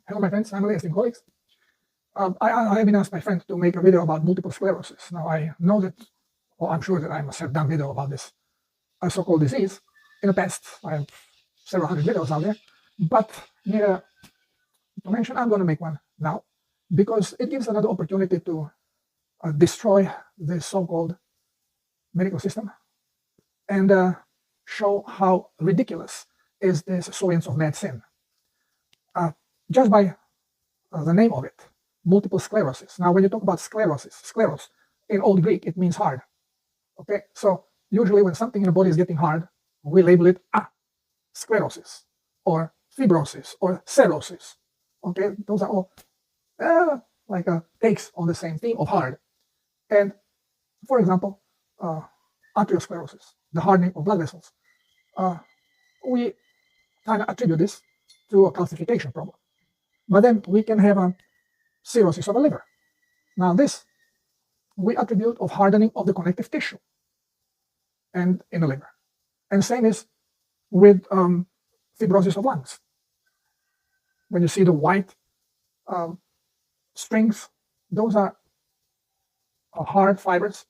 Hello my friends, I'm Elias in Hoax. I have been asked by friend to make a video about multiple sclerosis. Now I know that, or I'm sure that I must have done video about this so-called disease in the past. I have several hundred videos out there, but near to mention, I'm going to make one now because it gives another opportunity to destroy the so-called medical system and show how ridiculous is this soyence of madsin. Just by the name of it, multiple sclerosis. Now, when you talk about scleros, in Old Greek, it means hard. Okay, so usually when something in the body is getting hard, we label it sclerosis, or fibrosis, or cirrhosis. Okay, those are all takes on the same theme of hard. And for example, arteriosclerosis, the hardening of blood vessels, we kind of attribute this to a calcification problem. But then we can have a cirrhosis of the liver. Now this we attribute of hardening of the connective tissue and in the liver. And same is with fibrosis of lungs. When you see the white strings, those are hard fibers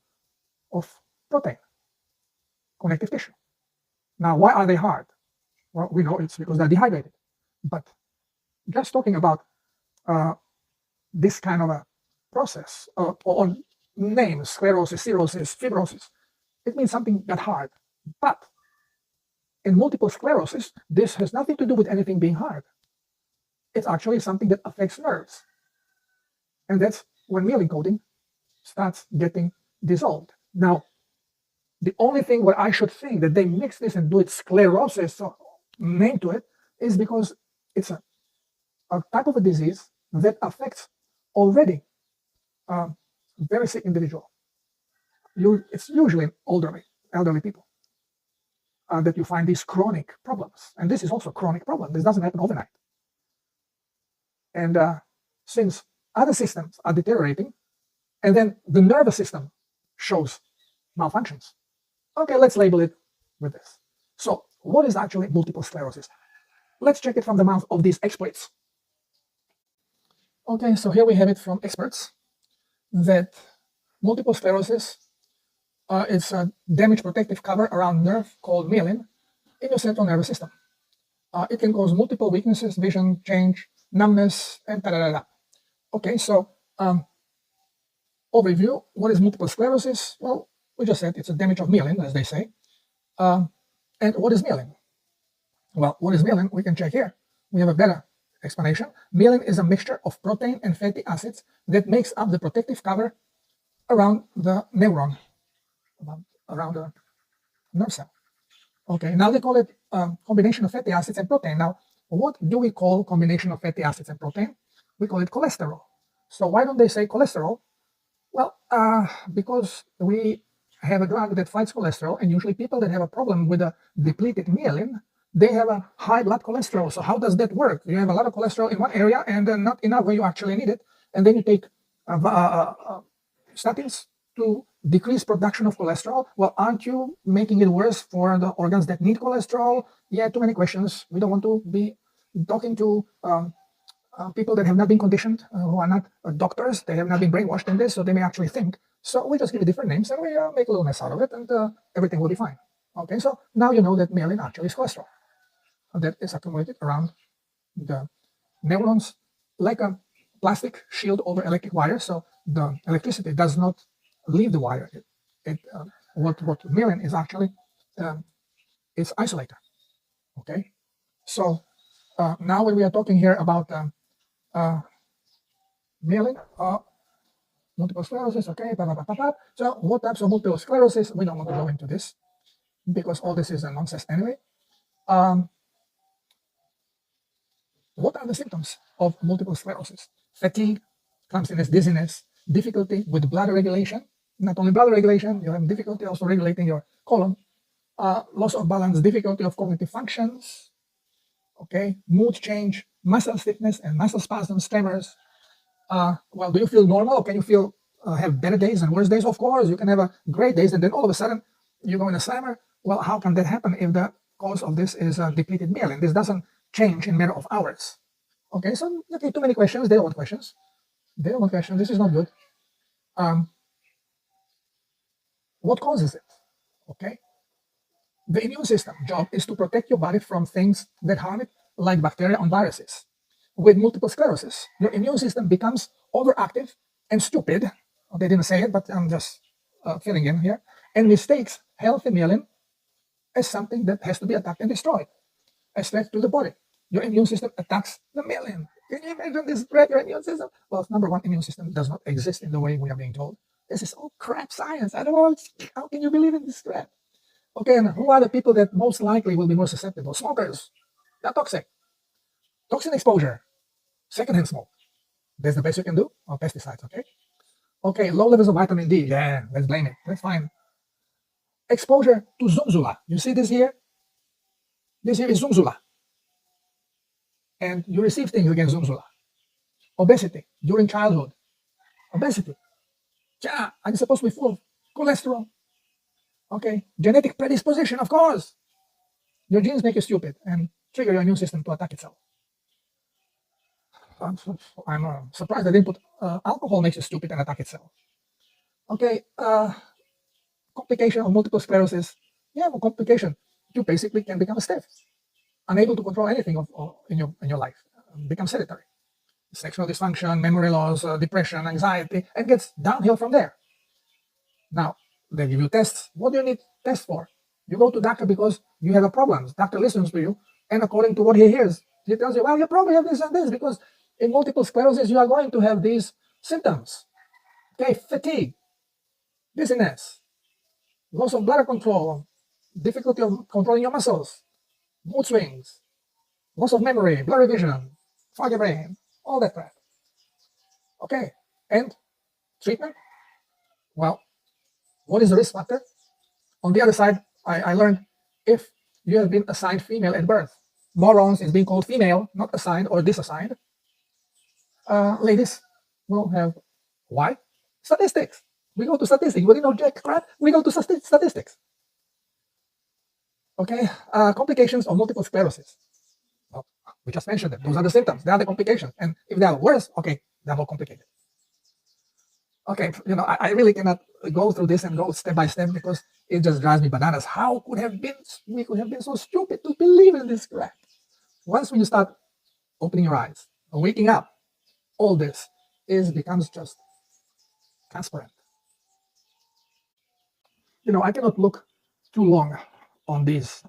of protein, connective tissue. Now, why are they hard? Well, we know it's because they're dehydrated. But just talking about this kind of a process on names, sclerosis, cirrhosis, fibrosis, it means something that hard. But in multiple sclerosis, this has nothing to do with anything being hard. It's actually something that affects nerves. And that's when myelin coating starts getting dissolved. Now, the only thing where I should think that they mix this and do it sclerosis, so name to it, is because it's a type of a disease that affects already a very sick individual. It's usually elderly people that you find these chronic problems. And this is also a chronic problem. This doesn't happen overnight. And since other systems are deteriorating, and then the nervous system shows malfunctions, okay, let's label it with this. So what is actually multiple sclerosis? Let's check it from the mouth of these experts. Okay, so here we have it from experts that multiple sclerosis is a damaged protective cover around nerve called myelin in your central nervous system. It can cause multiple weaknesses, vision change, numbness, and da-da-da-da. Okay, so overview, what is multiple sclerosis? Well, we just said it's a damage of myelin, as they say. And what is myelin? Well, what is myelin? We can check here. We have a better explanation. Myelin is a mixture of protein and fatty acids that makes up the protective cover around the neuron, around the nerve cell. Okay, now they call it combination of fatty acids and protein. Now, what do we call combination of fatty acids and protein? We call it cholesterol. So why don't they say cholesterol? Well, because we have a drug that fights cholesterol, and usually people that have a problem with a depleted myelin, they have a high blood cholesterol. So how does that work? You have a lot of cholesterol in one area and not enough where you actually need it, and then you take statins to decrease production of cholesterol. Well, aren't you making it worse for the organs that need cholesterol? Yeah, too many questions. We don't want to be talking to people that have not been conditioned, who are not doctors. They have not been brainwashed in this, so they may actually think. So we just give it different names and we make a little mess out of it, and everything will be fine. Okay, so now you know that myelin actually is cholesterol that is accumulated around the neurons like a plastic shield over electric wire, so the electricity does not leave the wire. What myelin is actually is isolator. Okay, so now when we are talking here about myelin, multiple sclerosis, okay, so what types of multiple sclerosis? We don't want to go into this because all this is a nonsense anyway. What are the symptoms of multiple sclerosis? Fatigue, clumsiness, dizziness, difficulty with blood regulation. Not only blood regulation, you have difficulty also regulating your colon. Loss of balance, difficulty of cognitive functions. Okay, mood change, muscle stiffness and muscle spasms, tremors. Well, do you feel normal, or can you feel have better days and worse days? Of course, you can have a great days and then all of a sudden you go in a slammer. Well, how can that happen if the cause of this is depleted myelin? This doesn't change in a matter of hours. Okay, so okay, too many questions. They don't want questions. They don't want questions. This is not good. What causes it? Okay, the immune system job is to protect your body from things that harm it, like bacteria and viruses. With multiple sclerosis, your immune system becomes overactive and stupid. They didn't say it, but I'm just filling in here. And mistakes healthy myelin as something that has to be attacked and destroyed, as threat to the body. Your immune system attacks the myelin. Can you imagine this threat, your immune system? Well, number one, immune system does not exist in the way we are being told. This is all crap science. I don't know. How can you believe in this crap? Okay, and who are the people that most likely will be more susceptible? Smokers. They're toxic. Toxin exposure. Secondhand smoke. That's the best you can do. Or pesticides, okay? Okay, low levels of vitamin D. Yeah, let's blame it. That's fine. Exposure to Zumzula. You see this here? This here is Zumzula. And you receive things against Zumzula. Obesity during childhood. Obesity. Yeah, I'm supposed to be full of cholesterol. Okay, genetic predisposition, of course. Your genes make you stupid and trigger your immune system to attack itself. I'm surprised they didn't put alcohol makes you stupid and attack itself. Okay, complication of multiple sclerosis. Yeah, a complication. You basically can become a stiff, unable to control anything in your life. Become sedentary. Sexual dysfunction, memory loss, depression, anxiety, and gets downhill from there. Now, they give you tests. What do you need tests for? You go to doctor because you have a problem. Doctor listens to you, and according to what he hears, he tells you, well, you probably have this and this, because in multiple sclerosis, you are going to have these symptoms. Okay, fatigue, dizziness, loss of bladder control, difficulty of controlling your muscles, mood swings, loss of memory, blurry vision, foggy brain, all that crap. Okay, and treatment? Well, what is the risk factor? On the other side, I learned if you have been assigned female at birth, morons is being called female, not assigned or disassigned. Ladies will have why? Statistics. We go to statistics. We didn't know jack crap. We go to statistics. Okay, complications of multiple sclerosis. Well, we just mentioned them. Those are the symptoms. They are the complications. And if they are worse, okay, they're more complicated. Okay, I really cannot go through this and go step by step because it just drives me bananas. How we could have been so stupid to believe in this crap? Once when you start opening your eyes, waking up, all this becomes just transparent. I cannot look too long on these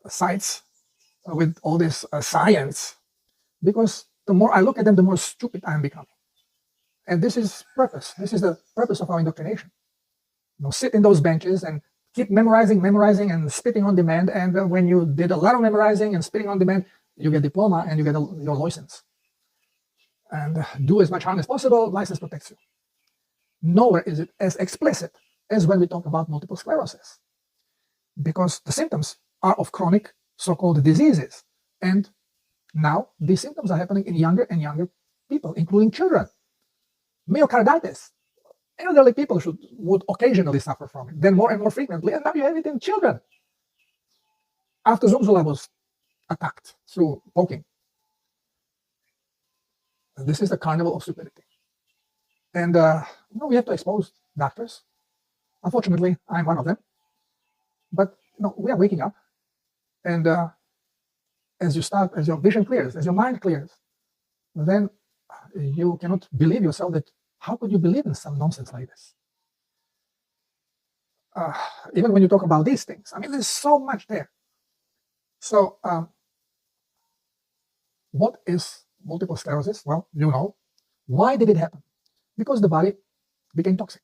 sites with all this science, because the more I look at them, the more stupid I am becoming. And this is purpose. This is the purpose of our indoctrination. Sit in those benches and keep memorizing, and spitting on demand. And when you did a lot of memorizing and spitting on demand, you get diploma and you get your license. And do as much harm as possible. License protects you. Nowhere is it as explicit as when we talk about multiple sclerosis, because the symptoms are of chronic so-called diseases. And now these symptoms are happening in younger and younger people, including children. Myocarditis. Elderly people would occasionally suffer from it, then more and more frequently, and now you have it in children. After Zumzula was attacked through poking. This is the carnival of stupidity. And we have to expose doctors. Unfortunately, I'm one of them. But we are waking up, and as your vision clears, as your mind clears, then you cannot believe yourself that how could you believe in some nonsense like this? Even when you talk about these things, there's so much there. So, what is multiple sclerosis? Well, why did it happen? Because the body became toxic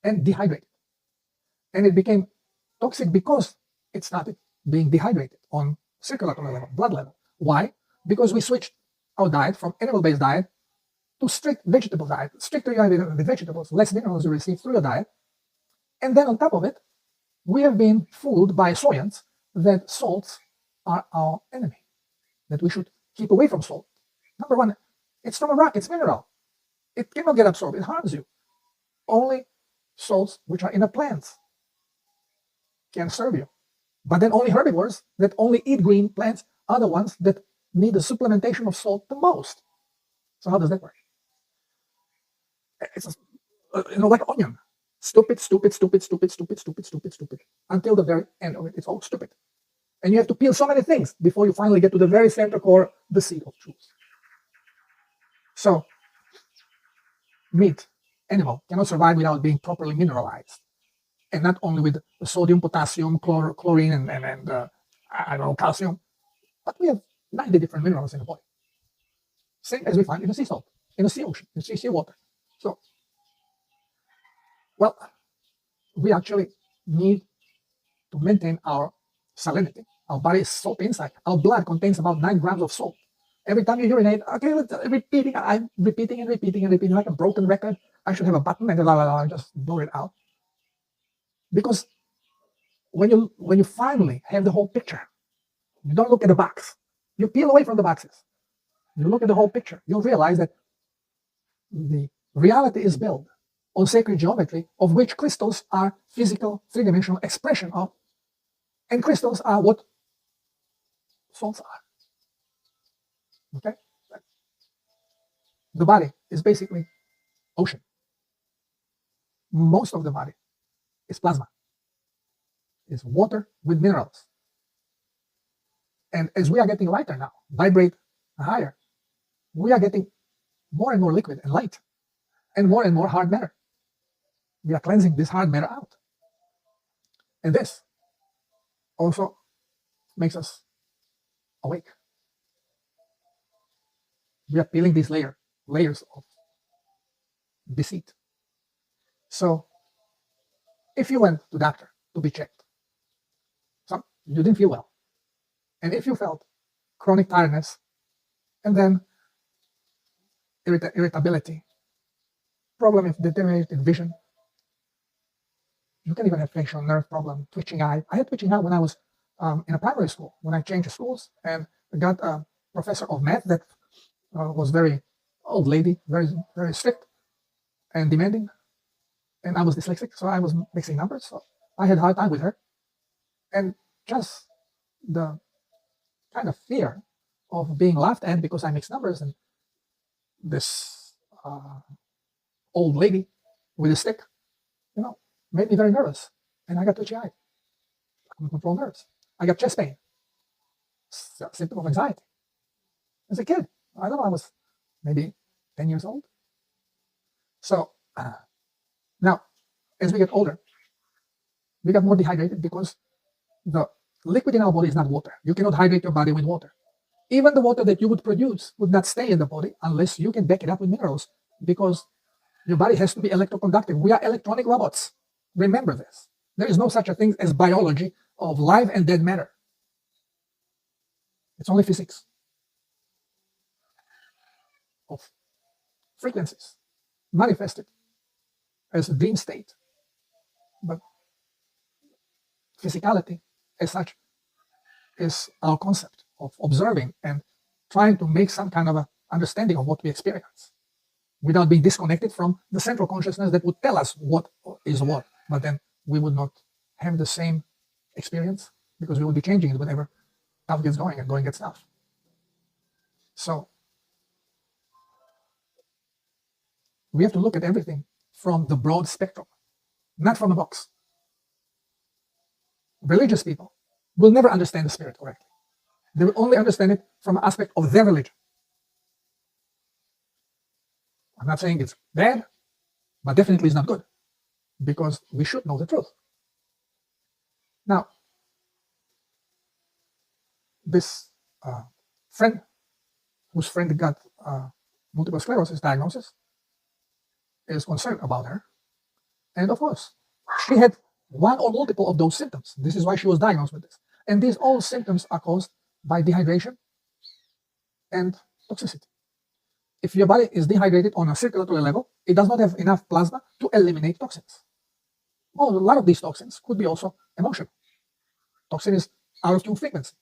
and dehydrated, and it became toxic because it started being dehydrated on circulatory level, blood level. Why? Because we switched our diet from animal-based diet to strict vegetable diet, strictly with vegetables, less minerals you receive through your diet. And then on top of it, we have been fooled by soyence that salts are our enemy, that we should keep away from salt. Number one, it's from a rock, it's mineral. It cannot get absorbed, it harms you. Only salts which are in a plant can serve you. But then only herbivores that only eat green plants are the ones that need the supplementation of salt the most. So how does that work? It's like onion. Stupid, stupid, stupid, stupid, stupid, stupid, stupid, stupid. Until the very end of it, it's all stupid. And you have to peel so many things before you finally get to the very center core, the seed of truth. So, meat, animal, cannot survive without being properly mineralized. And not only with sodium, potassium, chlorine, and I don't know, calcium, but we have 90 different minerals in the body. Same as we find in the sea salt, in the sea ocean, in the sea water. So, well, we actually need to maintain our salinity. Our body is salt inside. Our blood contains about 9 grams of salt. Every time you urinate, okay, I'm repeating and repeating and repeating like a broken record. I should have a button and just blow it out. Because when you finally have the whole picture, you don't look at the box. You peel away from the boxes. You look at the whole picture. You'll realize that the reality is built on sacred geometry, of which crystals are physical, three-dimensional expression of, and crystals are what salts are. Okay? The body is basically ocean. Most of the body is plasma. It's water with minerals. And as we are getting lighter now, vibrate higher, we are getting more and more liquid and light, and more hard matter. We are cleansing this hard matter out. And this also makes us awake. We are peeling these layers of deceit. So if you went to the doctor to be checked, you didn't feel well, and if you felt chronic tiredness, and then irritability, problem with deteriorated vision, you can even have facial nerve problem, twitching eye. I had twitching eye when I was in a primary school, when I changed schools, and I got a professor of math that was very old lady, very, very strict and demanding. And I was dyslexic, so I was mixing numbers, so I had a hard time with her. And just the kind of fear of being laughed at because I mix numbers, and this old lady with a stick, made me very nervous. And I got twitchy eye. I couldn't control nerves. I got chest pain, symptom of anxiety. As a kid, I don't know, I was maybe 10 years old. So now, as we get older, we get more dehydrated because the liquid in our body is not water. You cannot hydrate your body with water. Even the water that you would produce would not stay in the body unless you can back it up with minerals, because your body has to be electroconductive. We are electronic robots. Remember this. There is no such a thing as biology of live and dead matter. It's only physics of frequencies manifested as a dream state. But physicality as such is our concept of observing and trying to make some kind of a understanding of what we experience without being disconnected from the central consciousness that would tell us what is what. But then we would not have the same experience because we will be changing it whenever stuff gets going and going gets tough. So we have to look at everything from the broad spectrum, not from a box. Religious people will never understand the spirit correctly. They will only understand it from an aspect of their religion. I'm not saying it's bad, but definitely it's not good, because we should know the truth. Now, this friend, whose friend got multiple sclerosis diagnosis, is concerned about her. And of course, she had one or multiple of those symptoms. This is why she was diagnosed with this. And these all symptoms are caused by dehydration and toxicity. If your body is dehydrated on a circulatory level, it does not have enough plasma to eliminate toxins. Well, a lot of these toxins could be also emotional. Toxin is out of tune frequency.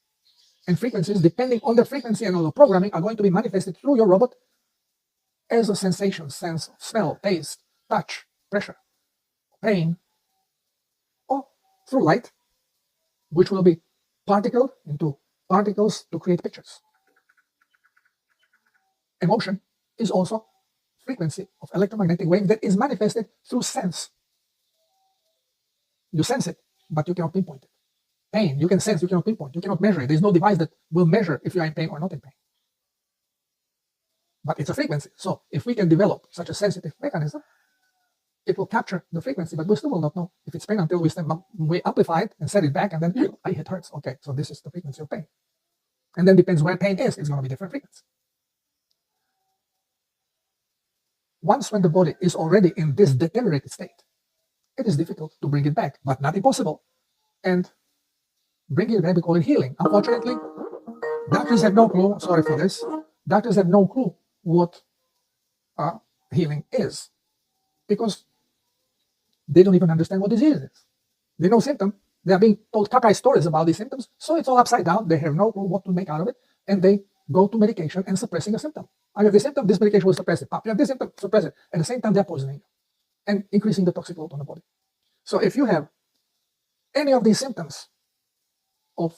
And frequencies, depending on the frequency and on the programming, are going to be manifested through your robot as a sensation, sense of smell, taste, touch, pressure, pain, or through light, which will be particled into particles to create pictures. Emotion is also frequency of electromagnetic wave that is manifested through sense. You sense it, but you cannot pinpoint it. Pain, you can sense, you cannot pinpoint, you cannot measure it. There's no device that will measure if you are in pain or not in pain. But it's a frequency. So if we can develop such a sensitive mechanism, it will capture the frequency, but we still will not know if it's pain until we amplify it and set it back, and then it hurts. Okay, so this is the frequency of pain. And then depends where pain is, it's going to be different frequency. Once when the body is already in this deteriorated state, it is difficult to bring it back, but not impossible. And bringing it back, we call it healing. Unfortunately, doctors have no clue. Sorry for this. Doctors have no clue what healing is, because they don't even understand what disease is. They know symptom. They are being told cockeyed stories about these symptoms, so it's all upside down. They have no clue what to make out of it, and they go to medication and suppressing a symptom. I have this symptom, this medication will suppress it. You have this symptom, suppress it. At the same time, they're poisoning you and increasing the toxic load on the body. So if you have any of these symptoms of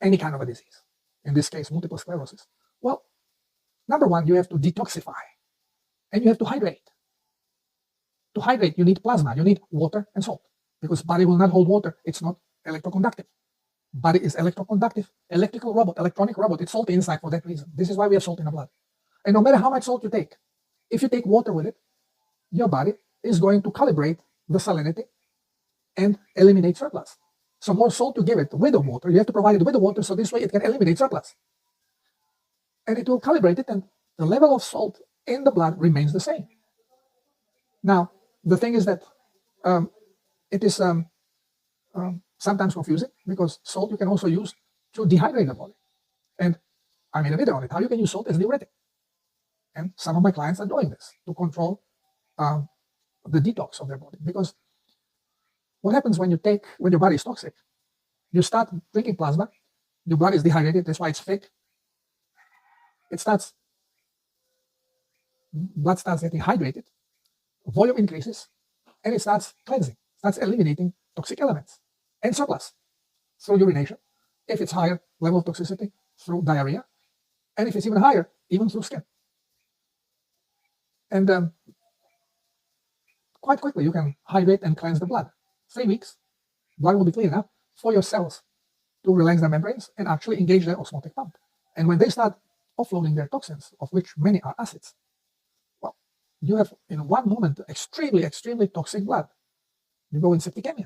any kind of a disease, in this case, multiple sclerosis, well, number one, you have to detoxify and you have to hydrate. To hydrate, you need plasma, you need water and salt, because body will not hold water. It's not electroconductive. Body is electroconductive, electrical robot, electronic robot. It's salty inside for that reason. This is why we have salt in the blood. And no matter how much salt you take, if you take water with it, your body is going to calibrate the salinity and eliminate surplus. So more salt you give it with the water, you have to provide it with the water, so this way it can eliminate surplus. And it will calibrate it, and the level of salt in the blood remains the same. Now, the thing is that it is sometimes confusing, because salt you can also use to dehydrate the body. And I made a video on it, how you can use salt as a diuretic. And some of my clients are doing this to control the detox of their body. Because what happens when your body is toxic, you start drinking plasma, your body is dehydrated, that's why it's thick. Blood starts getting hydrated, volume increases, and it starts cleansing, starts eliminating toxic elements and surplus through urination. If it's higher level of toxicity, through diarrhea, and if it's even higher, even through skin. And quite quickly you can hydrate and cleanse the blood. 3 weeks, blood will be clean enough for your cells to relax their membranes and actually engage their osmotic pump. And when they start offloading their toxins, of which many are acids, well, you have in one moment extremely, extremely toxic blood. You go in septicemia.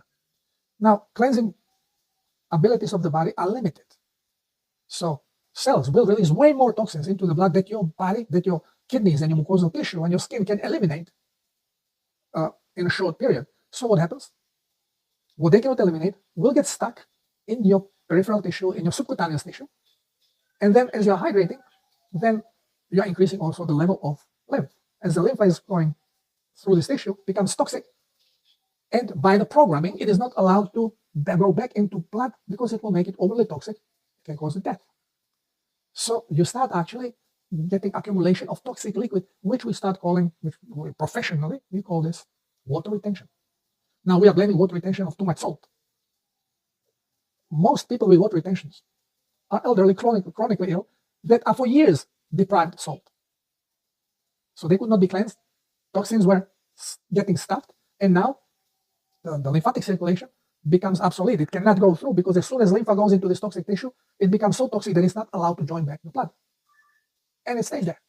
Now, cleansing abilities of the body are limited. So cells will release way more toxins into the blood that your body, that your kidneys and your mucosal tissue and your skin can eliminate in a short period. So what happens? What they cannot eliminate will get stuck in your peripheral tissue, in your subcutaneous tissue. And then as you're hydrating, then you're increasing also the level of lymph. As the lymph is going through this tissue, it becomes toxic. And by the programming, it is not allowed to go back into blood because it will make it overly toxic. It can cause death. So you start actually getting accumulation of toxic liquid, which we start calling, professionally, we call this water retention. Now we are blaming water retention of too much salt. Most people with water retentions are elderly, chronically ill, that are for years deprived of salt. So they could not be cleansed. Toxins were getting stuffed, and now the lymphatic circulation becomes obsolete. It cannot go through, because as soon as lymph goes into this toxic tissue, it becomes so toxic that it's not allowed to join back the blood. And it stays there.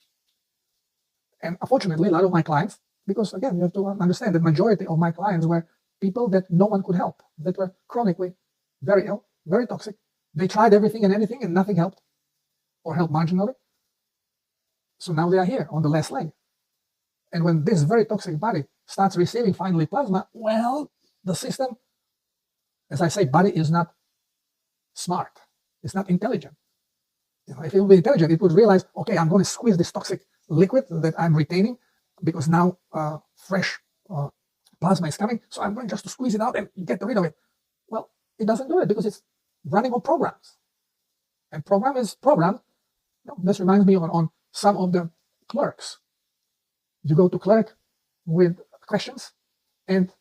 And unfortunately, a lot of my clients, because again, you have to understand that majority of my clients were people that no one could help, that were chronically very ill, very toxic. They tried everything and anything and nothing helped, or helped marginally. So now they are here on the last leg. And when this very toxic body starts receiving finally plasma, well, the system, as I say, body is not smart. It's not intelligent. If it would be intelligent, it would realize, okay, I'm going to squeeze this toxic liquid that I'm retaining, because now fresh plasma is coming, so I'm going just to squeeze it out and get rid of it. Well, it doesn't do it because it's running on programs. And program is programmed. This reminds me on some of the clerks. You go to clerk with questions and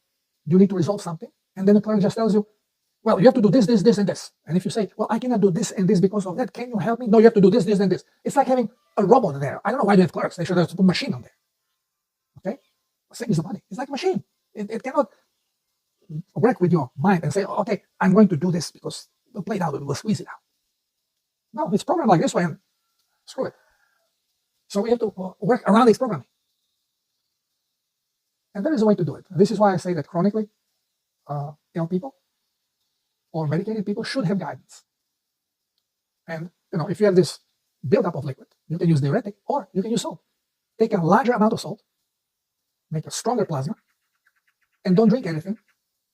you need to resolve something, and then the clerk just tells you, well, you have to do this, this, this, and this. And if you say, well, I cannot do this and this because of that, can you help me? No, you have to do this, this, and this. It's like having a robot there. I don't know why they have clerks. They should have put a machine on there. Okay? Same as the body. It's like a machine. It cannot work with your mind and say, oh, okay, I'm going to do this because we'll play it out, we'll squeeze it out. No, it's programmed like this way and screw it. So we have to work around this programming. And there is a way to do it. This is why I say that chronically ill people or medicated people should have guidance. And if you have this buildup of liquid, you can use diuretic or you can use salt. Take a larger amount of salt, make a stronger plasma, and don't drink anything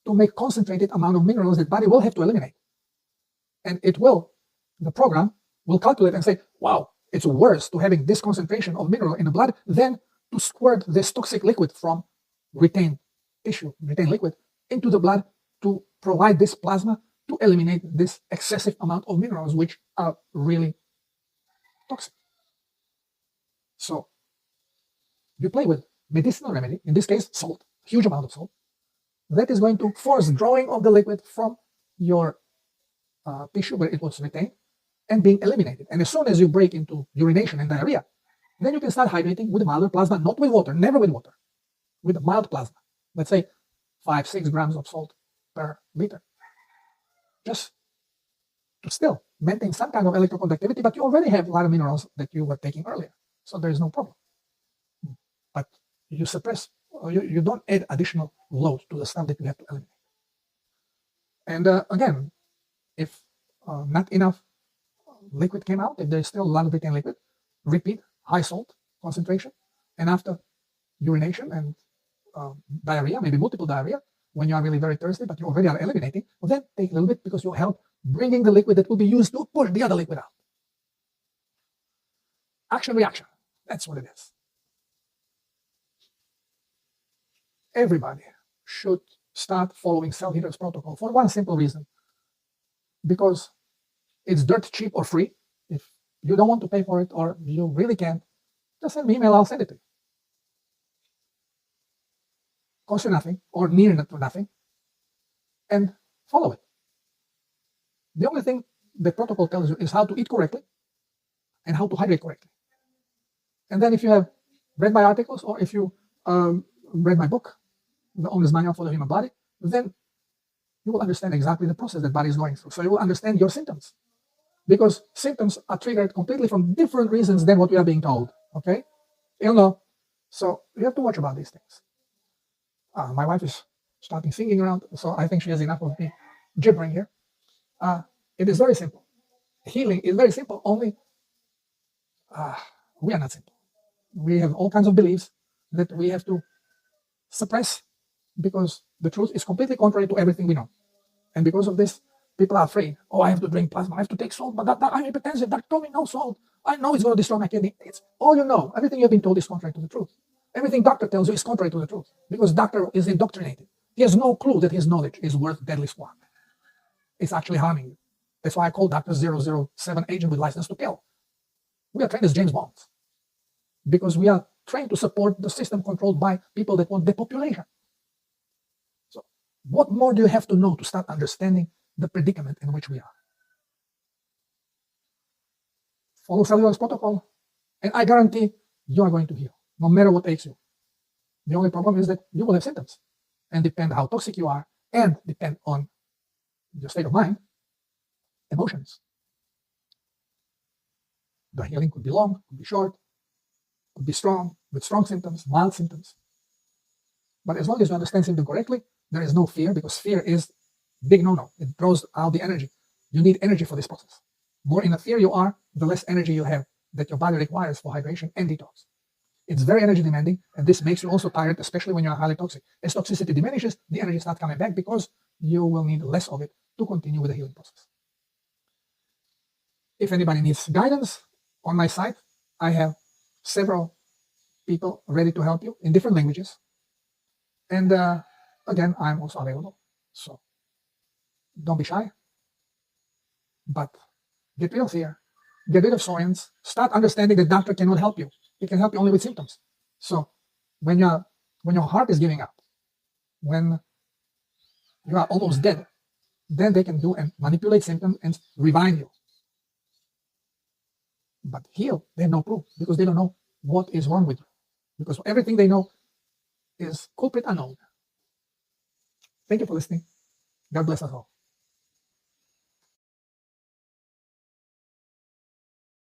to make concentrated amount of minerals that body will have to eliminate. And the program will calculate and say, wow, it's worse to having this concentration of mineral in the blood than to squirt this toxic liquid from retained tissue, retained liquid, into the blood to provide this plasma to eliminate this excessive amount of minerals, which are really toxic. So you play with medicinal remedy, in this case, salt, huge amount of salt, that is going to force drawing of the liquid from your tissue where it was retained and being eliminated. And as soon as you break into urination and diarrhea, then you can start hydrating with milder plasma, not with water, never with water, with mild plasma. Let's say 5-6 grams of salt per liter. Just to still maintain some kind of electroconductivity, but you already have a lot of minerals that you were taking earlier. So there is no problem. But you suppress, or you don't add additional load to the stuff that you have to eliminate. And again, if not enough liquid came out, if there's still a lot of retained liquid, repeat high salt concentration. And after urination and diarrhea, maybe multiple diarrhea, when you are really very thirsty, but you already are eliminating, well, then take a little bit because you'll help bringing the liquid that will be used to push the other liquid out. Action reaction. That's what it is. Everybody should start following Cell Heater's protocol for one simple reason. Because it's dirt cheap or free. If you don't want to pay for it or you really can't, just send me an email, I'll send it to you. Cost you nothing or near to nothing, and follow it. The only thing the protocol tells you is how to eat correctly and how to hydrate correctly. And then if you have read my articles or if you read my book, The Owner's Manual for the Human Body, then you will understand exactly the process that body is going through. So you will understand your symptoms. Because symptoms are triggered completely from different reasons than what we are being told. Okay? You'll know. So you have to watch about these things. My wife is starting singing around, so I think she has enough of me gibbering here. It is very simple. Healing is very simple, only we are not simple. We have all kinds of beliefs that we have to suppress because the truth is completely contrary to everything we know. And because of this, people are afraid. Oh, I have to drink plasma, I have to take salt, but I'm hypertensive. Doctor told me no salt. I know it's going to destroy my kidney. It's all you know. Everything you've been told is contrary to the truth. Everything doctor tells you is contrary to the truth because doctor is indoctrinated. He has no clue that his knowledge is worth deadly squat. It's actually harming you. That's why I call Dr. 007 agent with license to kill. We are trained as James Bonds because we are trained to support the system controlled by people that want depopulation. So what more do you have to know to start understanding the predicament in which we are? Follow Cellular's protocol, and I guarantee you are going to heal, no matter what ails you. The only problem is that you will have symptoms, and depend how toxic you are, and depend on your state of mind, emotions. The healing could be long, could be short, could be strong, with strong symptoms, mild symptoms. But as long as you understand symptoms correctly, there is no fear, because fear is big no-no. It throws out the energy. You need energy for this process. More in a fear you are, the less energy you have that your body requires for hydration and detox. It's very energy demanding, and this makes you also tired, especially when you're highly toxic. As toxicity diminishes, the energy starts coming back because you will need less of it to continue with the healing process. If anybody needs guidance, on my site, I have several people ready to help you in different languages. And again, I'm also available. So don't be shy, but get rid of fear, get rid of soyence, start understanding the doctor cannot help you. He can help you only with symptoms. So when your heart is giving up, when you are almost dead, then they can do and manipulate symptoms and revive you. But heal, they have no proof because they don't know what is wrong with you. Because everything they know is culprit unknown. Thank you for listening. God bless us all.